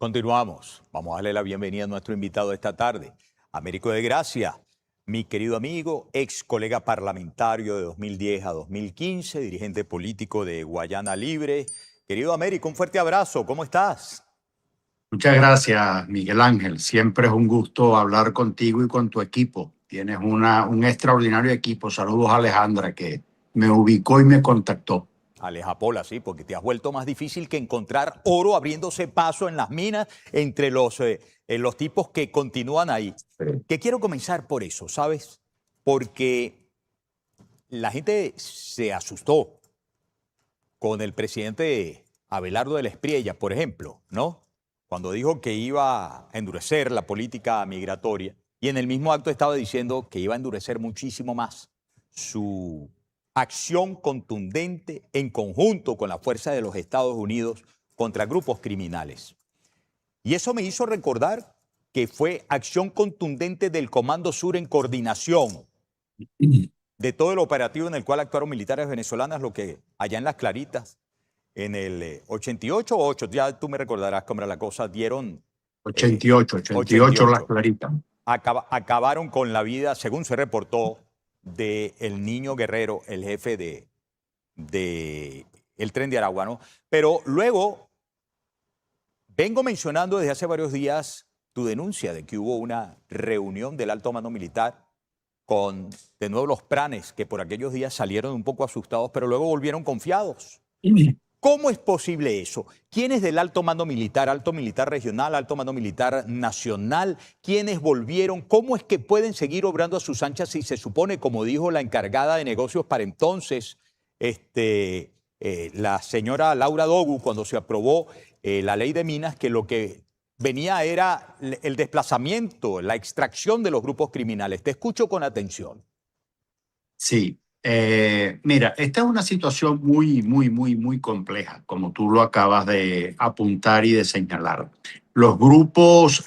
Continuamos. Vamos a darle la bienvenida a nuestro invitado esta tarde, Américo de Gracia, mi querido amigo, ex colega parlamentario de 2010 a 2015, dirigente político de Guayana Libre. Querido Américo, un fuerte abrazo. ¿Cómo estás? Muchas gracias, Miguel Ángel. Siempre es un gusto hablar contigo y con tu equipo. Tienes un extraordinario equipo. Saludos a Alejandra, que me ubicó y me contactó. Aleja Pola, sí, porque te has vuelto más difícil que encontrar oro abriéndose paso en las minas entre los tipos que continúan ahí. Que quiero comenzar por eso, ¿sabes? Porque la gente se asustó con el presidente Abelardo del Espriella, por ejemplo, ¿no? Cuando dijo que iba a endurecer la política migratoria y en el mismo acto estaba diciendo que iba a endurecer muchísimo más su acción contundente en conjunto con la fuerza de los Estados Unidos contra grupos criminales. Y eso me hizo recordar que fue acción contundente del Comando Sur en coordinación de todo el operativo en el cual actuaron militares venezolanas, lo que allá en Las Claritas, en el 88 o 8, ya tú me recordarás cómo era la cosa, dieron 88 Las Claritas. Acabaron con la vida, según se reportó, del niño Guerrero, el jefe el Tren de Aragua, ¿no? Pero luego vengo mencionando desde hace varios días tu denuncia de que hubo una reunión del alto mando militar con, de nuevo, los pranes, que por aquellos días salieron un poco asustados, pero luego volvieron confiados. ¿Cómo es posible eso? ¿Quiénes del alto mando militar regional, alto mando militar nacional, quiénes volvieron? ¿Cómo es que pueden seguir obrando a sus anchas si se supone, como dijo la encargada de negocios para entonces, la señora Laura Dogu, cuando se aprobó la ley de minas, que lo que venía era el desplazamiento, la extracción de los grupos criminales? Te escucho con atención. Sí. Mira, esta es una situación muy compleja, como tú lo acabas de apuntar y de señalar. Los grupos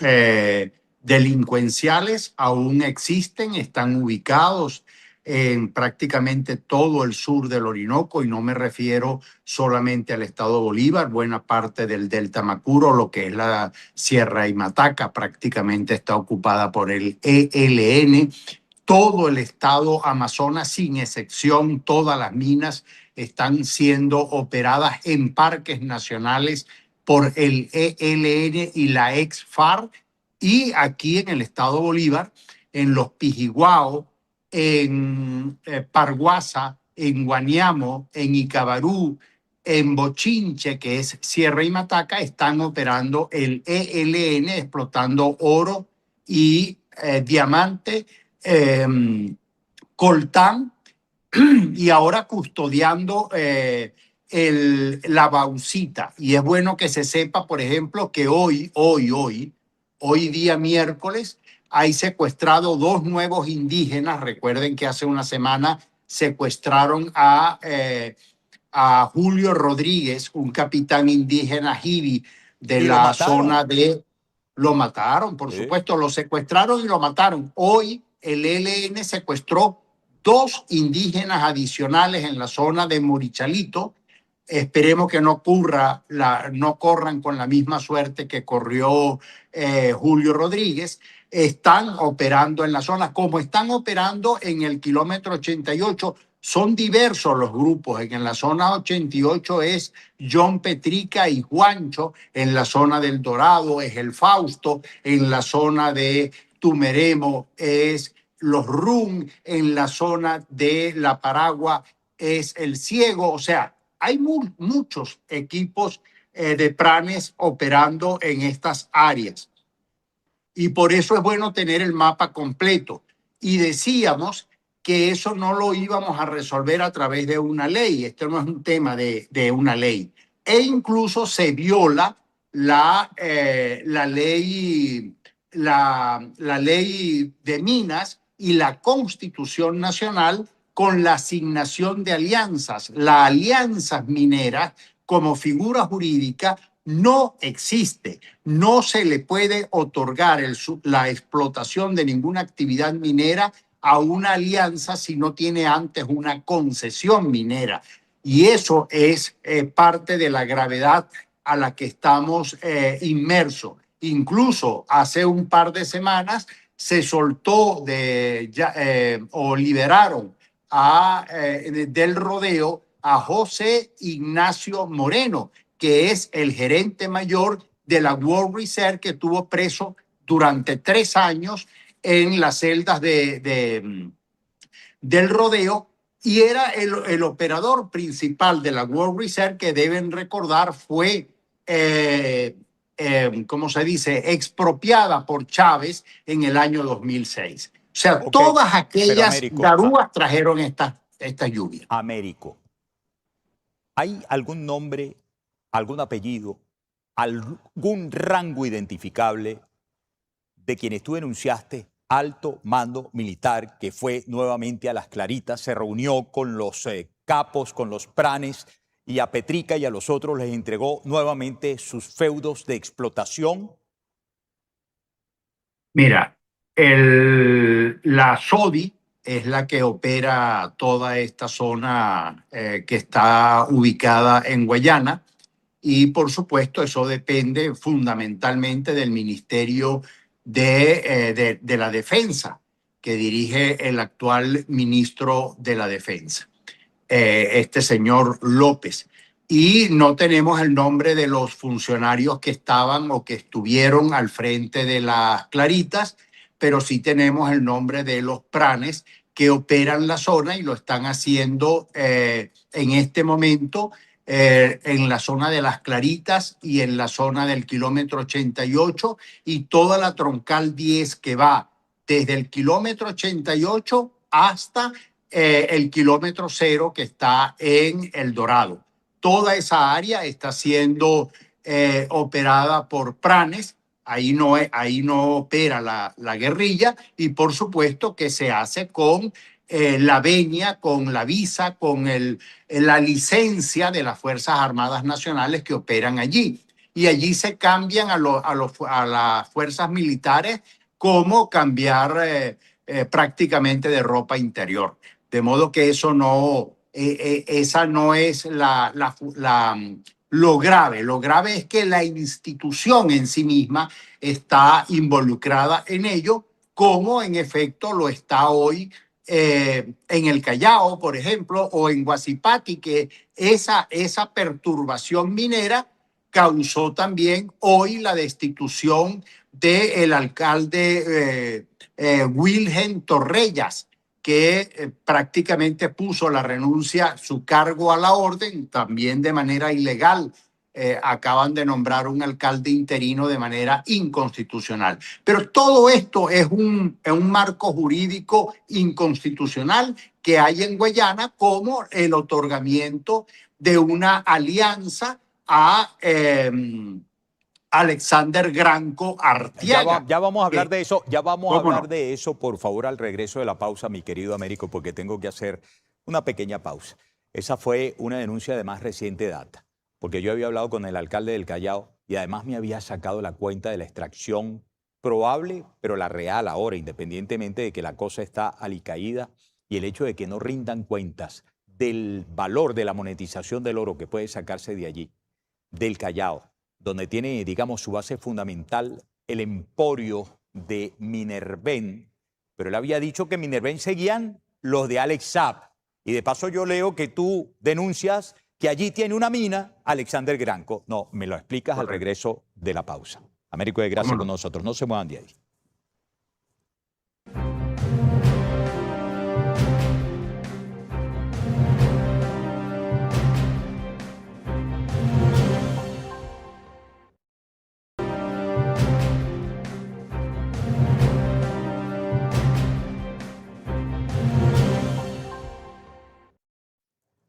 delincuenciales aún existen, están ubicados en prácticamente todo el sur del Orinoco, y no me refiero solamente al estado Bolívar, buena parte del Delta Macuro, lo que es la Sierra y Mataca, prácticamente está ocupada por el ELN. Todo el estado Amazonas, sin excepción, todas las minas están siendo operadas en parques nacionales por el ELN y la ex-FARC. Y aquí en el estado Bolívar, en los Pijiguao, en Parguasa, en Guaniamo, en Icabarú, en Bochinche, que es Sierra y Mataca, están operando el ELN, explotando oro y diamante, coltán, y ahora custodiando la bauxita. Y es bueno que se sepa, por ejemplo, que hoy día miércoles, hay secuestrado 2 nuevos indígenas. Recuerden que hace una semana secuestraron a Julio Rodríguez, un capitán indígena jibi de la zona de... Lo mataron, por supuesto, lo secuestraron y lo mataron. Hoy el ELN secuestró 2 indígenas adicionales en la zona de Morichalito. Esperemos que no corran con la misma suerte que corrió Julio Rodríguez. Están operando en la zona, como están operando en el kilómetro 88. Son diversos los grupos. En la zona 88 es John Petrica y Juancho. En la zona del Dorado es el Fausto. En la zona de Tumeremo es los Rum. En la zona de La Paragua es el Ciego. O sea, hay muchos equipos de pranes operando en estas áreas. Y por eso es bueno tener el mapa completo. Y decíamos que eso no lo íbamos a resolver a través de una ley. Esto no es un tema de una ley. E incluso se viola la ley de minas y la Constitución Nacional con la asignación de alianzas. Las alianzas mineras como figura jurídica no existe. No se le puede otorgar la explotación de ninguna actividad minera a una alianza si no tiene antes una concesión minera. Y eso es parte de la gravedad a la que estamos inmersos. Incluso hace un par de semanas se soltó o liberaron del rodeo a José Ignacio Moreno, que es el gerente mayor de la World Reserve, que estuvo preso durante 3 años en las celdas del rodeo, y era el operador principal de la World Reserve, que deben recordar fue, ¿cómo se dice?, expropiada por Chávez en el año 2006. O sea, Ok, todas pero aquellas Américo, garúas trajeron esta lluvia. Américo, ¿hay algún nombre, algún apellido, algún rango identificable de quienes tú denunciaste, alto mando militar, que fue nuevamente a Las Claritas, se reunió con los capos, con los pranes, y a Petrica y a los otros les entregó nuevamente sus feudos de explotación? Mira, la SODI es la que opera toda esta zona que está ubicada en Guayana, y por supuesto eso depende fundamentalmente del Ministerio de la Defensa, que dirige el actual ministro de la Defensa, este señor López. Y no tenemos el nombre de los funcionarios que estaban o que estuvieron al frente de las Claritas, pero sí tenemos el nombre de los pranes que operan la zona y lo están haciendo en este momento en la zona de las Claritas y en la zona del kilómetro 88 y toda la troncal 10 que va desde el kilómetro 88 hasta el kilómetro 0 que está en El Dorado. Toda esa área está siendo operada por pranes. Ahí no opera la guerrilla, y por supuesto que se hace con la venia, con la visa, con la licencia de las Fuerzas Armadas Nacionales que operan allí. Y allí se cambian a las fuerzas militares como cambiar prácticamente de ropa interior. De modo que esa no es lo grave. Lo grave es que la institución en sí misma está involucrada en ello, como en efecto lo está hoy en el Callao, por ejemplo, o en Guasipati, que esa perturbación minera causó también hoy la destitución del alcalde Wilhelm Torrellas, que prácticamente puso la renuncia, su cargo a la orden, también de manera ilegal. Acaban de nombrar un alcalde interino de manera inconstitucional. Pero todo esto es un marco jurídico inconstitucional que hay en Guayana, como el otorgamiento de una alianza a Alexander Granco Artiaga. Ya vamos a hablar de eso, ya vamos a ¿Cómo hablar no? de eso, por favor, al regreso de la pausa, mi querido Américo, porque tengo que hacer una pequeña pausa. Esa fue una denuncia de más reciente data, porque yo había hablado con el alcalde del Callao y además me había sacado la cuenta de la extracción probable, pero la real ahora, independientemente de que la cosa está alicaída, y el hecho de que no rindan cuentas del valor de la monetización del oro que puede sacarse de allí, del Callao, donde tiene, digamos, su base fundamental el emporio de Minerven, pero él había dicho que Minerven seguían los de Alex Saab. Y de paso yo leo que tú denuncias que allí tiene una mina Alexander Granco. No, me lo explicas al regreso de la pausa. Américo de Gracia con nosotros, no se muevan de ahí.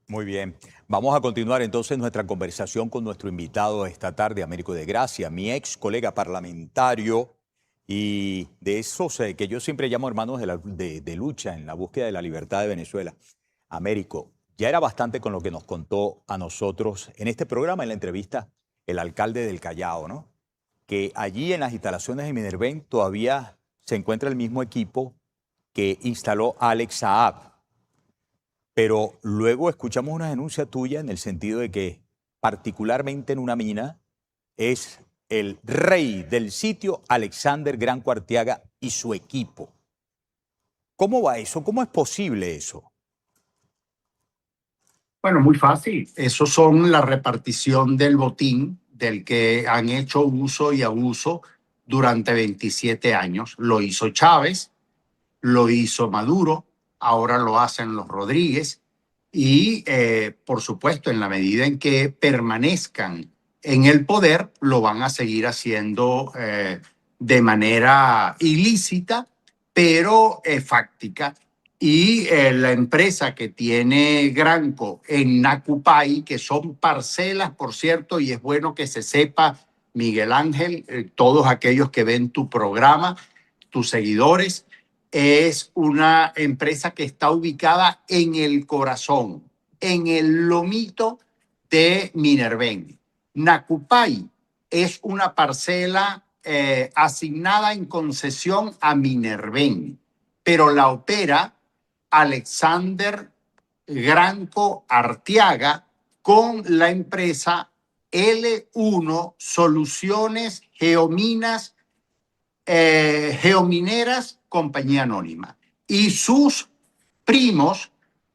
Muy bien, vamos a continuar entonces nuestra conversación con nuestro invitado esta tarde, Américo de Gracia, mi ex colega parlamentario y de esos que yo siempre llamo hermanos de lucha en la búsqueda de la libertad de Venezuela. Américo, ya era bastante con lo que nos contó a nosotros en este programa, en la entrevista, el alcalde del Callao, ¿no? Que allí en las instalaciones de Minerven todavía se encuentra el mismo equipo que instaló Alex Saab. Pero luego escuchamos una denuncia tuya en el sentido de que, particularmente en una mina, es el rey del sitio, Alexander Granco Arteaga y su equipo. ¿Cómo va eso? ¿Cómo es posible eso? Bueno, muy fácil. Esos son la repartición del botín del que han hecho uso y abuso durante 27 años. Lo hizo Chávez, lo hizo Maduro, ahora lo hacen los Rodríguez y, por supuesto, en la medida en que permanezcan en el poder, lo van a seguir haciendo de manera ilícita, pero fáctica. Y la empresa que tiene Granco en Nacupay, que son parcelas, por cierto, y es bueno que se sepa, Miguel Ángel, todos aquellos que ven tu programa, tus seguidores, es una empresa que está ubicada en el corazón, en el lomito de Minerven. Nacupay es una parcela asignada en concesión a Minerven, pero la opera Alexander Granco Arteaga con la empresa L1 Soluciones Geomineras Compañía Anónima. Y sus primos,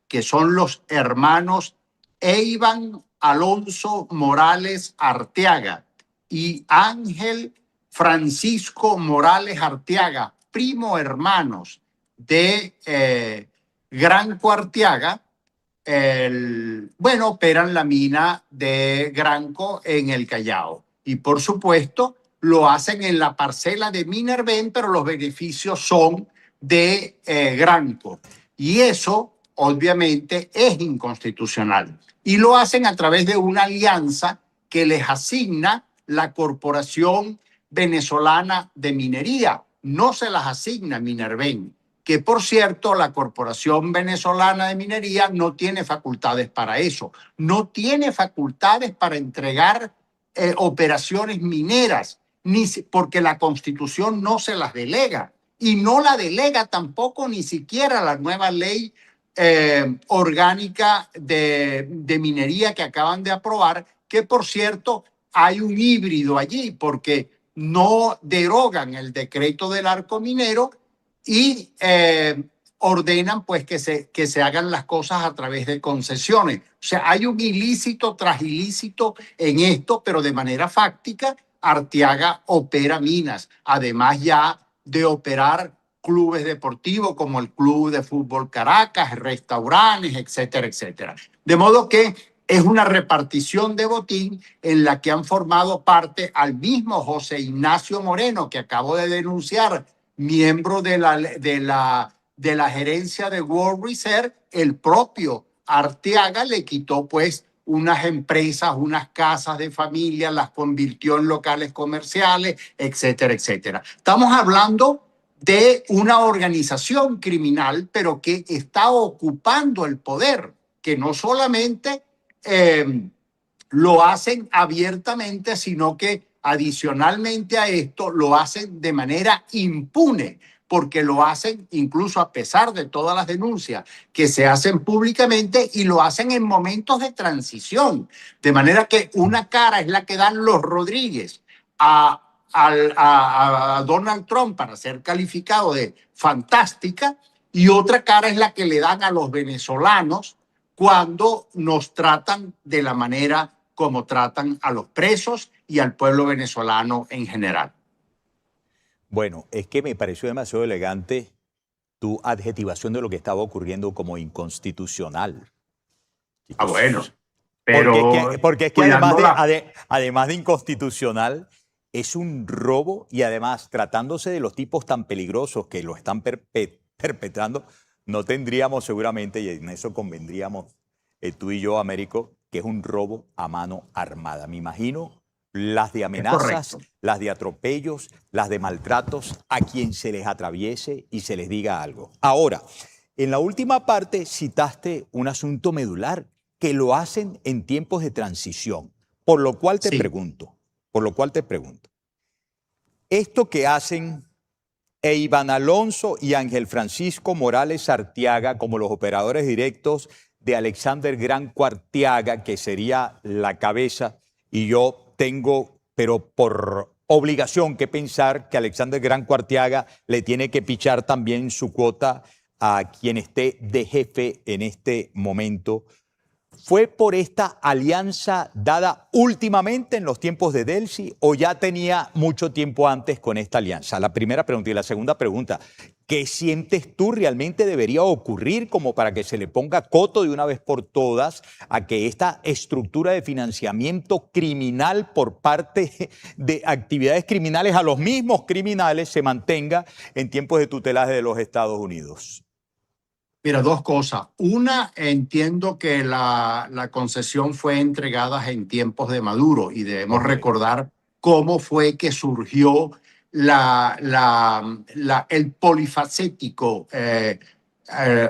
que son los hermanos Eivan Alonso Morales Arteaga y Ángel Francisco Morales Arteaga, primo hermanos de Granco Arteaga, operan la mina de Granco en el Callao. Y por supuesto, lo hacen en la parcela de Minerven, pero los beneficios son de Granco. Y eso, obviamente, es inconstitucional. Y lo hacen a través de una alianza que les asigna la Corporación Venezolana de Minería. No se las asigna Minerven, que por cierto, la Corporación Venezolana de Minería no tiene facultades para eso. No tiene facultades para entregar operaciones mineras, porque la Constitución no se las delega. Y no la delega tampoco ni siquiera la nueva ley orgánica de minería que acaban de aprobar, que por cierto hay un híbrido allí, porque no derogan el decreto del arco minero y ordenan pues que se hagan las cosas a través de concesiones. O sea, hay un ilícito tras ilícito en esto, pero de manera fáctica, Arteaga opera minas, además ya de operar clubes deportivos como el Club de Fútbol Caracas, restaurantes, etcétera, etcétera. De modo que es una repartición de botín en la que han formado parte al mismo José Ignacio Moreno, que acabo de denunciar, miembro de la gerencia de World Reserve. El propio Arteaga le quitó pues unas empresas, unas casas de familia, las convirtió en locales comerciales, etcétera, etcétera. Estamos hablando de una organización criminal, pero que está ocupando el poder, que no solamente lo hacen abiertamente, sino que adicionalmente a esto lo hacen de manera impune, porque lo hacen incluso a pesar de todas las denuncias que se hacen públicamente, y lo hacen en momentos de transición. De manera que una cara es la que dan los Rodríguez a Donald Trump para ser calificado de fantástica, y otra cara es la que le dan a los venezolanos cuando nos tratan de la manera como tratan a los presos y al pueblo venezolano en general. Bueno, es que me pareció demasiado elegante tu adjetivación de lo que estaba ocurriendo como inconstitucional. Bueno, pero porque es que además de inconstitucional, es un robo, y además, tratándose de los tipos tan peligrosos que lo están perpetrando, no tendríamos seguramente, y en eso convendríamos tú y yo, Américo, que es un robo a mano armada. Me imagino las de amenazas, las de atropellos, las de maltratos a quien se les atraviese y se les diga algo. Ahora, en la última parte citaste un asunto medular, que lo hacen en tiempos de transición, por lo cual te pregunto, esto que hacen Eivan Alonso y Ángel Francisco Morales Arteaga como los operadores directos de Alexander Granco Arteaga, que sería la cabeza, y yo tengo pero por obligación que pensar que Alexander Gran Cuartiaga le tiene que pichar también su cuota a quien esté de jefe en este momento. ¿Fue por esta alianza dada últimamente en los tiempos de Delcy o ya tenía mucho tiempo antes con esta alianza? La primera pregunta. Y la segunda pregunta, ¿qué sientes tú realmente debería ocurrir como para que se le ponga coto de una vez por todas a que esta estructura de financiamiento criminal por parte de actividades criminales a los mismos criminales se mantenga en tiempos de tutelaje de los Estados Unidos? Mira, dos cosas. Una, entiendo que la concesión fue entregada en tiempos de Maduro y debemos recordar cómo fue que surgió el polifacético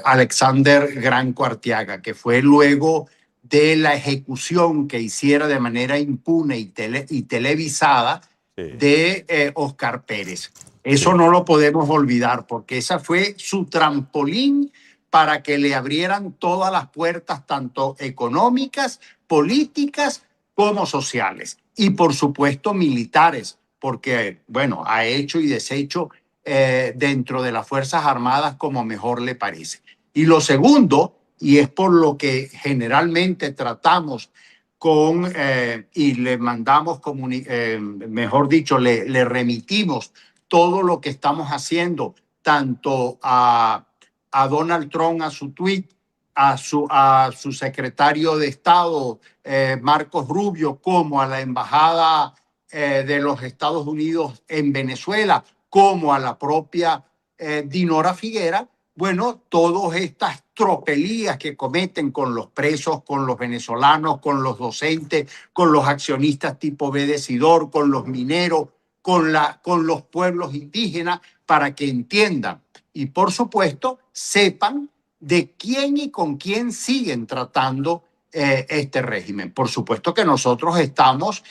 Alexander Gran Cuartiaga, que fue luego de la ejecución que hiciera de manera impune y televisada de Oscar Pérez. Eso no lo podemos olvidar porque esa fue su trampolín para que le abrieran todas las puertas, tanto económicas, políticas, como sociales. Y, por supuesto, militares, porque, bueno, ha hecho y deshecho dentro de las Fuerzas Armadas como mejor le parece. Y lo segundo, y es por lo que generalmente tratamos y le mandamos, mejor dicho, le remitimos todo lo que estamos haciendo, tanto a Donald Trump, a su tweet, a su secretario de Estado, Marcos Rubio, como a la Embajada de los Estados Unidos en Venezuela, como a la propia Dinora Figuera. Bueno, todas estas tropelías que cometen con los presos, con los venezolanos, con los docentes, con los accionistas tipo B de Sidor, con los mineros, con los pueblos indígenas, para que entiendan y, por supuesto, sepan de quién y con quién siguen tratando este régimen. Por supuesto que nosotros estamos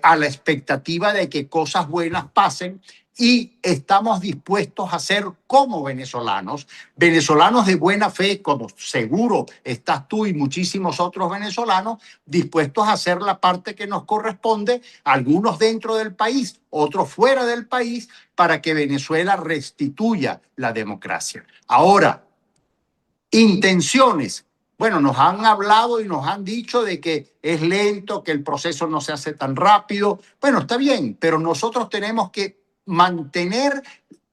a la expectativa de que cosas buenas pasen y estamos dispuestos a ser como venezolanos de buena fe, como seguro estás tú y muchísimos otros venezolanos, dispuestos a hacer la parte que nos corresponde, algunos dentro del país, otros fuera del país, para que Venezuela restituya la democracia. Ahora, intenciones. Bueno, nos han hablado y nos han dicho de que es lento, que el proceso no se hace tan rápido. Bueno, está bien, pero nosotros tenemos que mantener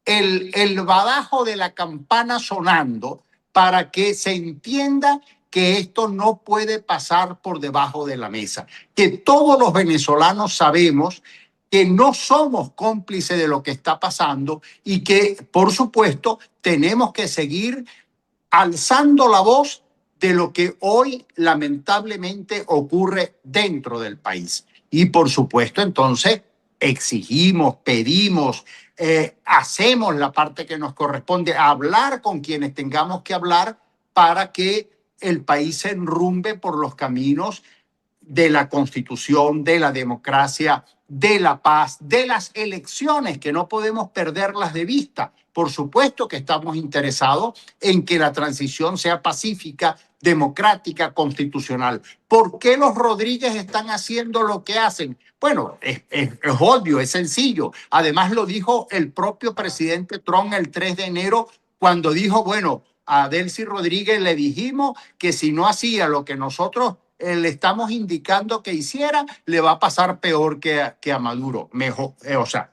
el badajo de la campana sonando para que se entienda que esto no puede pasar por debajo de la mesa, que todos los venezolanos sabemos que no somos cómplices de lo que está pasando y que, por supuesto, tenemos que seguir alzando la voz de lo que hoy lamentablemente ocurre dentro del país. Y, por supuesto, entonces exigimos, pedimos, hacemos la parte que nos corresponde, hablar con quienes tengamos que hablar para que el país se enrumbe por los caminos de la Constitución, de la democracia, de la paz, de las elecciones, que no podemos perderlas de vista. Por supuesto que estamos interesados en que la transición sea pacífica, democrática, constitucional. ¿Por qué los Rodríguez están haciendo lo que hacen? Bueno, es obvio, es sencillo. Además lo dijo el propio presidente Trump el 3 de enero cuando dijo, bueno, a Delcy Rodríguez le dijimos que si no hacía lo que nosotros le estamos indicando que hiciera, le va a pasar peor que a Maduro. Mejor, o sea,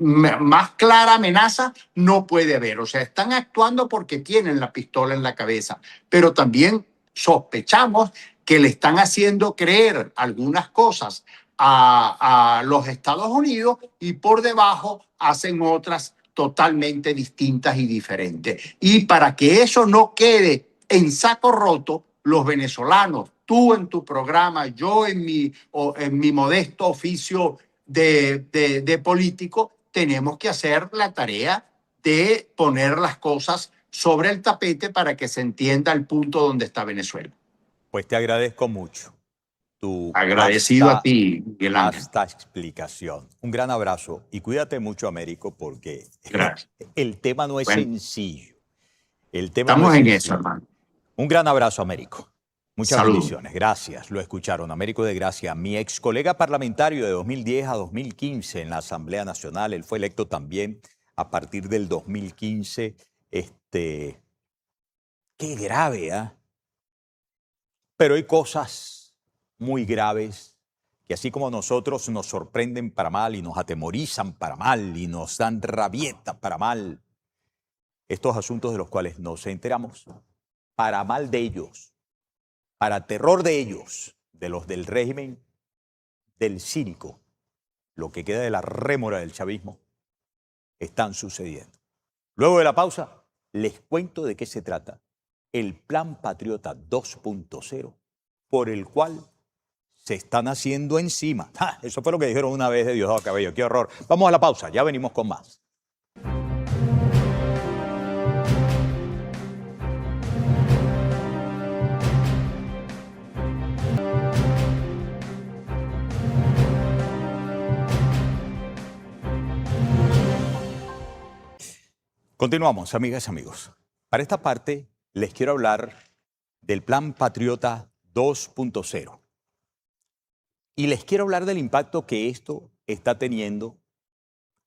más clara amenaza no puede haber. O sea, están actuando porque tienen la pistola en la cabeza, pero también sospechamos que le están haciendo creer algunas cosas a los Estados Unidos y por debajo hacen otras totalmente distintas y diferentes. Y para que eso no quede en saco roto, los venezolanos, tú en tu programa, yo en mi modesto oficio de político, tenemos que hacer la tarea de poner las cosas sobre el tapete para que se entienda el punto donde está Venezuela. Pues te agradezco mucho tu agradecido a ti, Miguel Ángel. Esta explicación. Un gran abrazo y cuídate mucho, Américo, porque el tema no es sencillo. El tema estamos no es en sencillo. eso, hermano. Un gran abrazo, Américo. Muchas Salud. bendiciones. Gracias. Lo escucharon. Américo de Gracia, mi ex colega parlamentario de 2010 a 2015 en la Asamblea Nacional. Él fue electo también a partir del 2015. Qué grave, ¿ah? Pero hay cosas muy graves que así como nosotros nos sorprenden para mal y nos atemorizan para mal y nos dan rabieta para mal, estos asuntos de los cuales nos enteramos para mal de ellos, para terror de ellos, de los del régimen, del cínico, lo que queda de la rémora del chavismo, están sucediendo. Luego de la pausa, les cuento de qué se trata el Plan Patriota 2.0, por el cual se están haciendo encima. ¡Ja! Eso fue lo que dijeron una vez de Diosdado Cabello. ¡Qué horror! Vamos a la pausa, ya venimos con más. Continuamos, amigas y amigos. Para esta parte les quiero hablar del Plan Patriota 2.0. Y les quiero hablar del impacto que esto está teniendo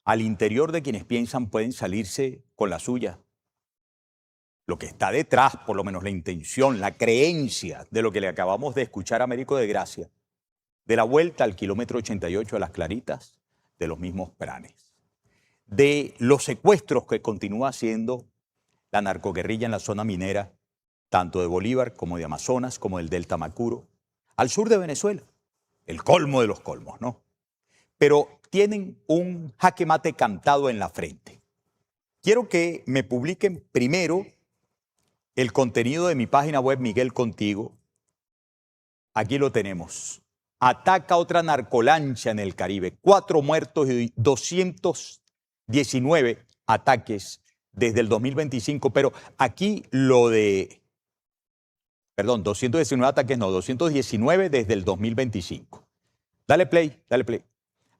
al interior de quienes piensan pueden salirse con la suya. Lo que está detrás, por lo menos la intención, la creencia de lo que le acabamos de escuchar a Américo de Gracia, de la vuelta al kilómetro 88 de Las Claritas, de los mismos planes, de los secuestros que continúa haciendo la narcoguerrilla en la zona minera, tanto de Bolívar como de Amazonas, como del Delta Macuro, al sur de Venezuela, el colmo de los colmos, ¿no? Pero tienen un jaque mate cantado en la frente. Quiero que me publiquen primero el contenido de mi página web Miguel Contigo. Aquí lo tenemos. Ataca otra narcolancha en el Caribe. 4 muertos y 219 ataques desde el 2025. Pero aquí lo de... Perdón, 219 ataques, no, 219 desde el 2025. Dale play, dale play.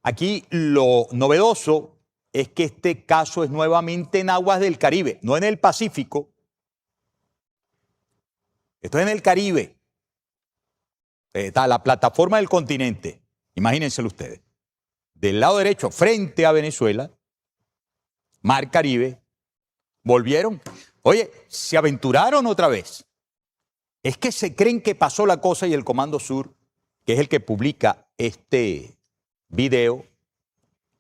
Aquí lo novedoso es que este caso es nuevamente en aguas del Caribe, no en el Pacífico. Esto es en el Caribe. Está la plataforma del continente. Imagínenselo ustedes. Del lado derecho, frente a Venezuela, Mar Caribe, volvieron. Oye, se aventuraron otra vez. Es que se creen que pasó la cosa y el Comando Sur, que es el que publica este video,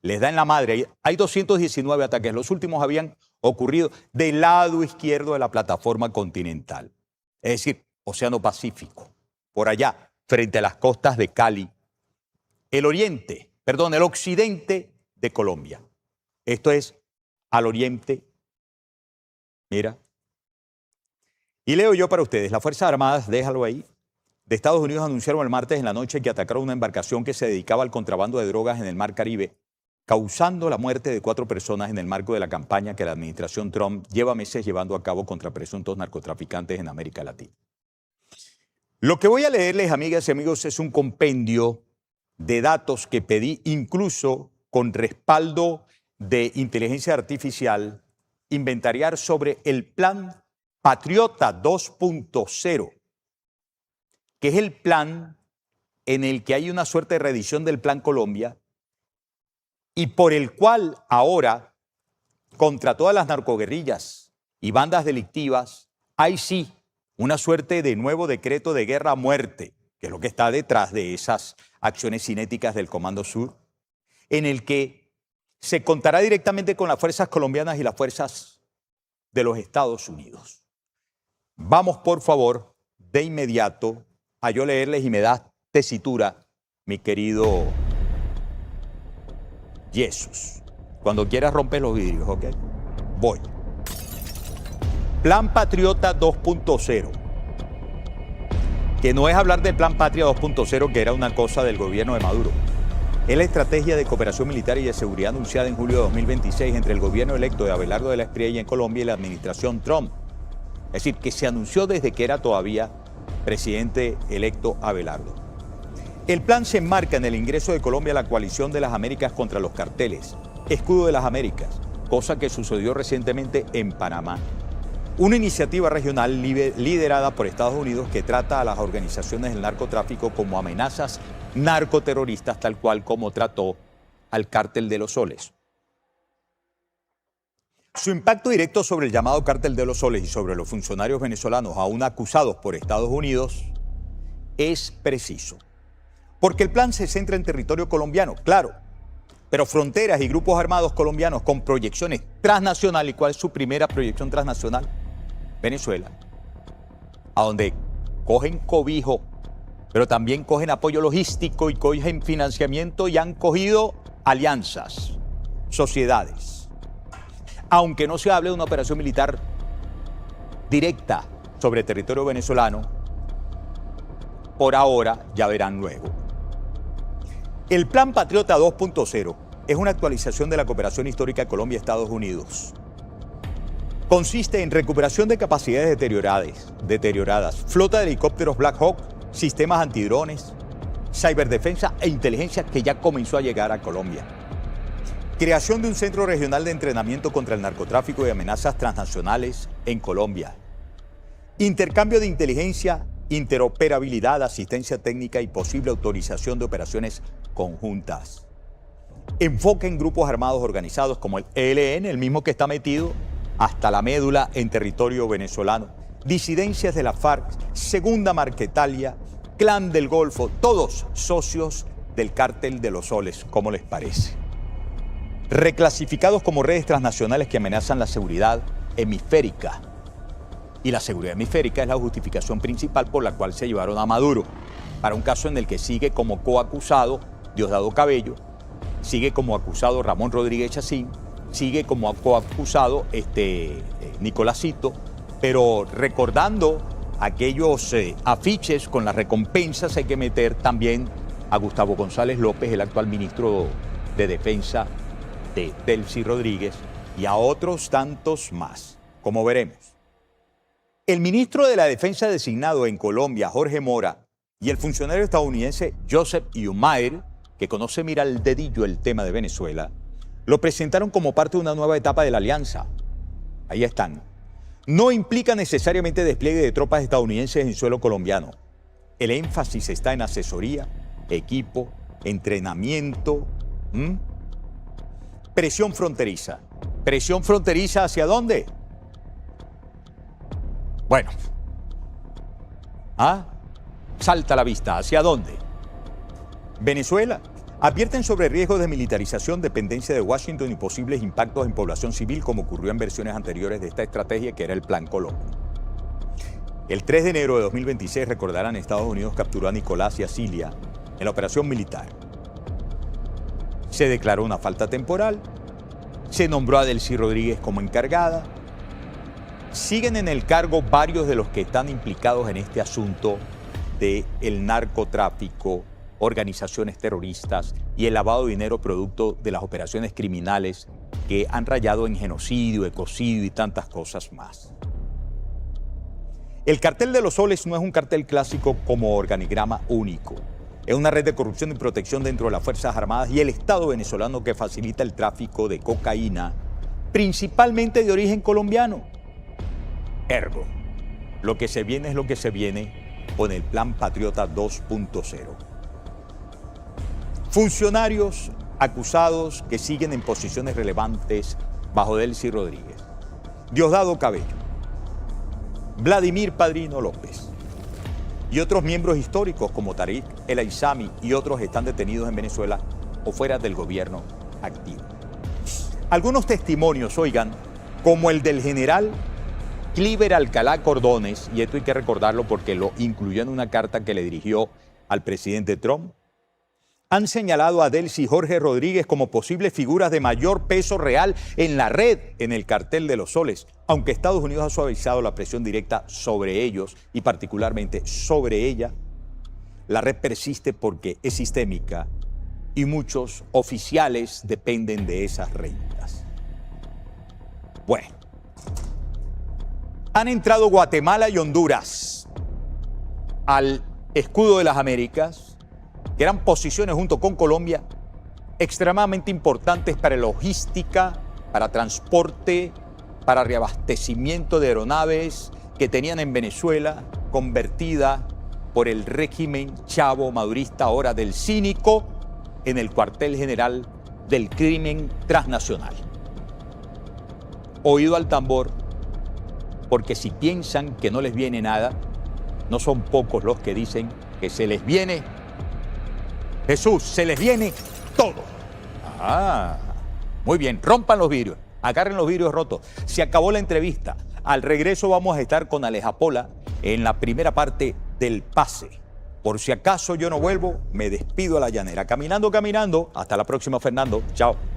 les da en la madre. Hay 219 ataques. Los últimos habían ocurrido del lado izquierdo de la plataforma continental. Es decir, Océano Pacífico, por allá, frente a las costas de Cali, el occidente de Colombia. Esto es al oriente, mira. Y leo yo para ustedes, las Fuerzas Armadas, déjalo ahí, de Estados Unidos anunciaron el martes en la noche que atacaron una embarcación que se dedicaba al contrabando de drogas en el Mar Caribe, causando la muerte de 4 personas en el marco de la campaña que la administración Trump lleva meses llevando a cabo contra presuntos narcotraficantes en América Latina. Lo que voy a leerles, amigas y amigos, es un compendio de datos que pedí incluso con respaldo de inteligencia artificial, inventariar sobre el Plan Patriota 2.0, que es el plan en el que hay una suerte de reedición del Plan Colombia y por el cual ahora, contra todas las narcoguerrillas y bandas delictivas, hay sí una suerte de nuevo decreto de guerra a muerte, que es lo que está detrás de esas acciones cinéticas del Comando Sur, en el que se contará directamente con las fuerzas colombianas y las fuerzas de los Estados Unidos. Vamos, por favor, de inmediato a yo leerles y me das tesitura, mi querido Jesús. Cuando quieras romper los vidrios, ¿ok? Voy. Plan Patriota 2.0. Que no es hablar del Plan Patria 2.0, que era una cosa del gobierno de Maduro. Es la estrategia de cooperación militar y de seguridad anunciada en julio de 2026 entre el gobierno electo de Abelardo de la Espriella en Colombia y la administración Trump. Es decir, que se anunció desde que era todavía presidente electo Abelardo. El plan se enmarca en el ingreso de Colombia a la coalición de las Américas contra los carteles, escudo de las Américas, cosa que sucedió recientemente en Panamá. una iniciativa regional liderada por Estados Unidos que trata a las organizaciones del narcotráfico como amenazas narcoterroristas, tal cual como trató al Cártel de los Soles. Su impacto directo sobre el llamado Cártel de los Soles y sobre los funcionarios venezolanos aún acusados por Estados Unidos es preciso. Porque el plan se centra en territorio colombiano, claro, pero fronteras y grupos armados colombianos con proyecciones transnacionales. ¿Y cuál es su primera proyección transnacional? Venezuela, a donde cogen cobijo, pero también cogen apoyo logístico y cogen financiamiento y han cogido alianzas, sociedades. Aunque no se hable de una operación militar directa sobre territorio venezolano, por ahora ya verán luego. El Plan Patriota 2.0 es una actualización de la cooperación histórica de Colombia-Estados Unidos. Consiste en recuperación de capacidades deterioradas, flota de helicópteros Black Hawk, sistemas antidrones, ciberdefensa e inteligencia que ya comenzó a llegar a Colombia. Creación de un centro regional de entrenamiento contra el narcotráfico y amenazas transnacionales en Colombia. Intercambio de inteligencia, interoperabilidad, asistencia técnica y posible autorización de operaciones conjuntas. Enfoque en grupos armados organizados como el ELN, el mismo que está metido hasta la médula en territorio venezolano. Disidencias de la FARC, Segunda Marquetalia, Clan del Golfo, todos socios del Cártel de los Soles, ¿cómo les parece? Reclasificados como redes transnacionales que amenazan la seguridad hemisférica. Y la seguridad hemisférica es la justificación principal por la cual se llevaron a Maduro, para un caso en el que sigue como coacusado Diosdado Cabello, sigue como acusado Ramón Rodríguez Chacín, sigue como coacusado Nicolásito, pero recordando aquellos afiches con las recompensas hay que meter también a Gustavo González López, el actual ministro de Defensa de Delcy Rodríguez, y a otros tantos más, como veremos. El ministro de la Defensa designado en Colombia, Jorge Mora, y el funcionario estadounidense Joseph Umair, que conoce, mira el dedillo el tema de Venezuela, lo presentaron como parte de una nueva etapa de la alianza. Ahí están. No implica necesariamente despliegue de tropas estadounidenses en suelo colombiano. El énfasis está en asesoría, equipo, entrenamiento, presión fronteriza. ¿Presión fronteriza hacia dónde? Bueno, salta a la vista. ¿Hacia dónde? Venezuela. Advierten sobre riesgos de militarización, dependencia de Washington y posibles impactos en población civil, como ocurrió en versiones anteriores de esta estrategia, que era el Plan Colombia. El 3 de enero de 2026, recordarán, Estados Unidos capturó a Nicolás y a Cilia en la operación militar. Se declaró una falta temporal, se nombró a Delcy Rodríguez como encargada. Siguen en el cargo varios de los que están implicados en este asunto del narcotráfico, organizaciones terroristas y el lavado de dinero producto de las operaciones criminales que han rayado en genocidio, ecocidio y tantas cosas más. El Cartel de los Soles no es un cartel clásico como organigrama único. Es una red de corrupción y protección dentro de las Fuerzas Armadas y el Estado venezolano que facilita el tráfico de cocaína, principalmente de origen colombiano. Ergo, lo que se viene es lo que se viene con el Plan Patriota 2.0. Funcionarios acusados que siguen en posiciones relevantes bajo Delcy Rodríguez, Diosdado Cabello, Vladimir Padrino López y otros miembros históricos como Tariq El Aizami y otros están detenidos en Venezuela o fuera del gobierno activo. Algunos testimonios, oigan, como el del general Cliver Alcalá Cordones, y esto hay que recordarlo porque lo incluyó en una carta que le dirigió al presidente Trump, han señalado a Delcy y Jorge Rodríguez como posibles figuras de mayor peso real en la red en el Cartel de los Soles, aunque Estados Unidos ha suavizado la presión directa sobre ellos y particularmente sobre ella. La red persiste porque es sistémica y muchos oficiales dependen de esas rentas. Bueno, han entrado Guatemala y Honduras al escudo de las Américas, que eran posiciones junto con Colombia extremadamente importantes para logística, para transporte para reabastecimiento de aeronaves que tenían en Venezuela, convertida por el régimen chavo madurista, ahora del cínico, en el cuartel general del crimen transnacional. Oído al tambor, porque si piensan que no les viene nada, no son pocos los que dicen que se les viene, Jesús, se les viene todo. Ah, muy bien, rompan los vidrios, agarren los vidrios rotos. Se acabó la entrevista. Al regreso vamos a estar con Aleja Pola en la primera parte del pase. Por si acaso yo no vuelvo, me despido a la llanera. Caminando, caminando. Hasta la próxima, Fernando. Chao.